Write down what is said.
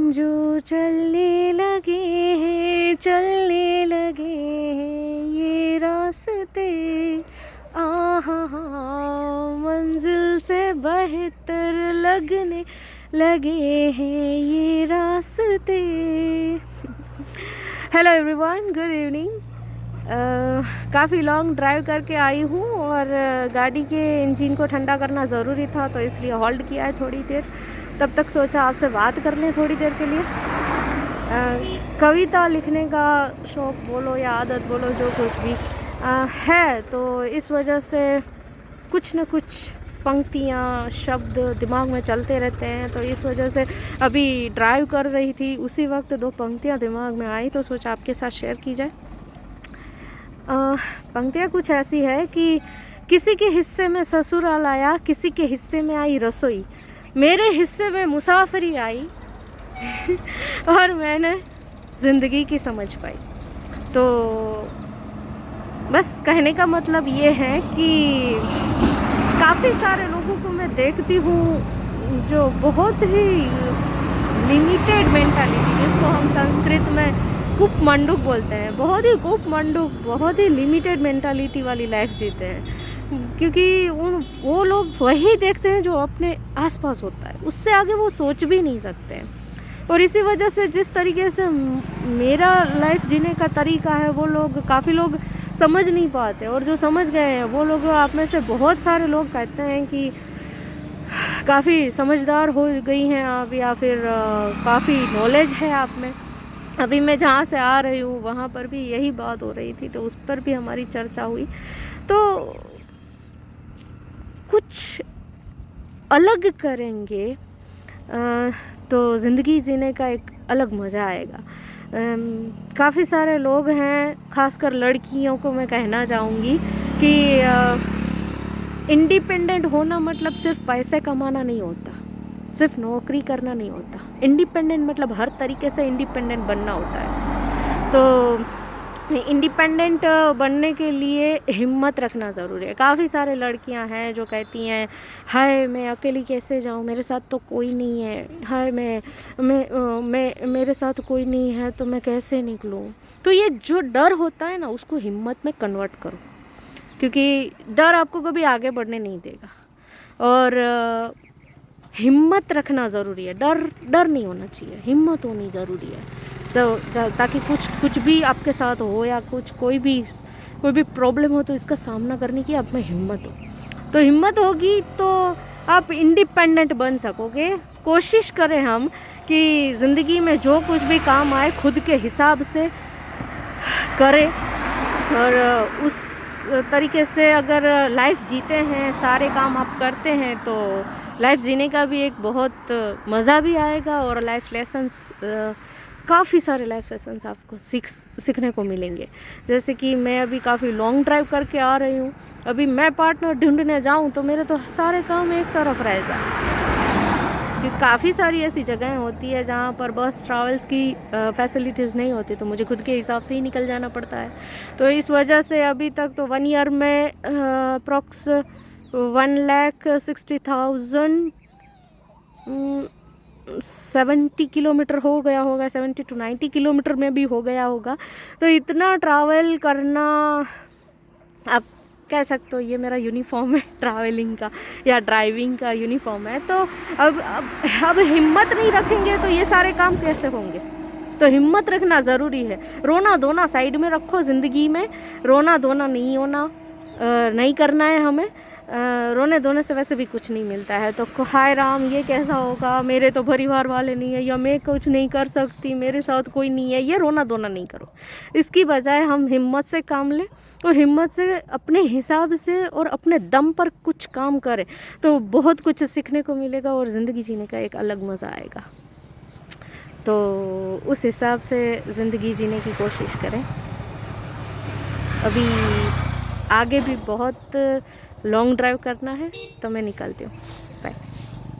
जो चलने लगे हैं ये रास्ते, आहा मंजिल से बेहतर लगने लगे हैं ये रास्ते। Hello everyone, good evening. काफ़ी लॉन्ग ड्राइव करके आई हूँ और गाड़ी के इंजन को ठंडा करना ज़रूरी था, तो इसलिए होल्ड किया है थोड़ी देर। तब तक सोचा आपसे बात कर लें थोड़ी देर के लिए। कविता लिखने का शौक़ बोलो या आदत बोलो, जो कुछ भी है, तो इस वजह से कुछ न कुछ पंक्तियाँ, शब्द दिमाग में चलते रहते हैं। तो इस वजह से अभी ड्राइव कर रही थी, उसी वक्त दो पंक्तियाँ दिमाग में आई, तो सोचा आपके साथ शेयर की जाए। पंक्तियाँ कुछ ऐसी है कि किसी के हिस्से में ससुराल आया, किसी के हिस्से में आई रसोई, मेरे हिस्से में मुसाफरी आई और मैंने ज़िंदगी की समझ पाई। तो बस कहने का मतलब ये है कि काफ़ी सारे लोगों को मैं देखती हूँ जो बहुत ही लिमिटेड मेंटालिटी, जिसको हम संस्कृत में कूप मंडूक बोलते हैं, बहुत ही कूप मंडूक, बहुत ही लिमिटेड मेंटालिटी वाली लाइफ जीते हैं। क्योंकि वो लोग वही देखते हैं जो अपने आसपास होता है, उससे आगे वो सोच भी नहीं सकते हैं। और इसी वजह से जिस तरीके से मेरा लाइफ जीने का तरीका है, वो लोग, काफ़ी लोग समझ नहीं पाते। और जो समझ गए हैं वो लोग, आप में से बहुत सारे लोग कहते हैं कि काफ़ी समझदार हो गई हैं आप, या फिर काफ़ी नॉलेज है आप में। अभी मैं जहाँ से आ रही हूँ वहाँ पर भी यही बात हो रही थी, तो उस पर भी हमारी चर्चा हुई। तो कुछ अलग करेंगे तो ज़िंदगी जीने का एक अलग मज़ा आएगा। काफ़ी सारे लोग हैं, खासकर लड़कियों को मैं कहना चाहूँगी कि इंडिपेंडेंट होना मतलब सिर्फ पैसे कमाना नहीं होता, सिर्फ नौकरी करना नहीं होता। इंडिपेंडेंट मतलब हर तरीके से इंडिपेंडेंट बनना होता है। तो इंडिपेंडेंट बनने के लिए हिम्मत रखना ज़रूरी है। काफ़ी सारे लड़कियां हैं जो कहती हैं, हाय मैं अकेली कैसे जाऊं, मेरे साथ तो कोई नहीं है, हाय मैं मेरे साथ कोई नहीं है तो मैं कैसे निकलूं। तो ये जो डर होता है ना, उसको हिम्मत में कन्वर्ट करो, क्योंकि डर आपको कभी आगे बढ़ने नहीं देगा। और हिम्मत रखना ज़रूरी है। डर नहीं होना चाहिए, हिम्मत होनी ज़रूरी है। तो ताकि कुछ भी आपके साथ हो या कोई भी प्रॉब्लम हो, तो इसका सामना करने की आप में हिम्मत हो। तो हिम्मत होगी तो आप इंडिपेंडेंट बन सकोगे। कोशिश करें हम कि ज़िंदगी में जो कुछ भी काम आए खुद के हिसाब से करें, और उस तरीके से अगर लाइफ जीते हैं, सारे काम आप करते हैं, तो लाइफ जीने का भी एक बहुत मज़ा भी आएगा। और लाइफ लेसन्स, काफ़ी सारे लाइफ सेशंस आपको सीखने को मिलेंगे। जैसे कि मैं अभी काफ़ी लॉन्ग ड्राइव करके आ रही हूँ, अभी मैं पार्टनर ढूंढने जाऊँ तो मेरे तो सारे काम एक तरफ रह जाए, क्योंकि काफ़ी सारी ऐसी जगहें होती है जहाँ पर बस ट्रैवल्स की फैसिलिटीज़ नहीं होती, तो मुझे खुद के हिसाब से ही निकल जाना पड़ता है। तो इस वजह से अभी तक तो 1 ईयर में अप्रॉक्स 1,60,000 70 किलोमीटर हो गया होगा, 70 to 90 किलोमीटर में भी हो गया होगा। तो इतना ट्रैवल करना, आप कह सकते हो ये मेरा यूनिफॉर्म है ट्रैवलिंग का या ड्राइविंग का यूनिफॉर्म है। तो अब हिम्मत नहीं रखेंगे तो ये सारे काम कैसे होंगे। तो हिम्मत रखना ज़रूरी है। रोना धोना साइड में रखो, ज़िंदगी में रोना धोना नहीं करना है हमें। रोने धोने से वैसे भी कुछ नहीं मिलता है। तो हाय राम, ये कैसा होगा, मेरे तो परिवार वाले नहीं है, या मैं कुछ नहीं कर सकती, मेरे साथ कोई नहीं है, ये रोना धोना नहीं करो। इसकी बजाय हम हिम्मत से काम लें और हिम्मत से अपने हिसाब से और अपने दम पर कुछ काम करें, तो बहुत कुछ सीखने को मिलेगा और ज़िंदगी जीने का एक अलग मज़ा आएगा। तो उस हिसाब से ज़िंदगी जीने की कोशिश करें। अभी आगे भी बहुत लॉन्ग ड्राइव करना है, तो मैं निकलती हूँ।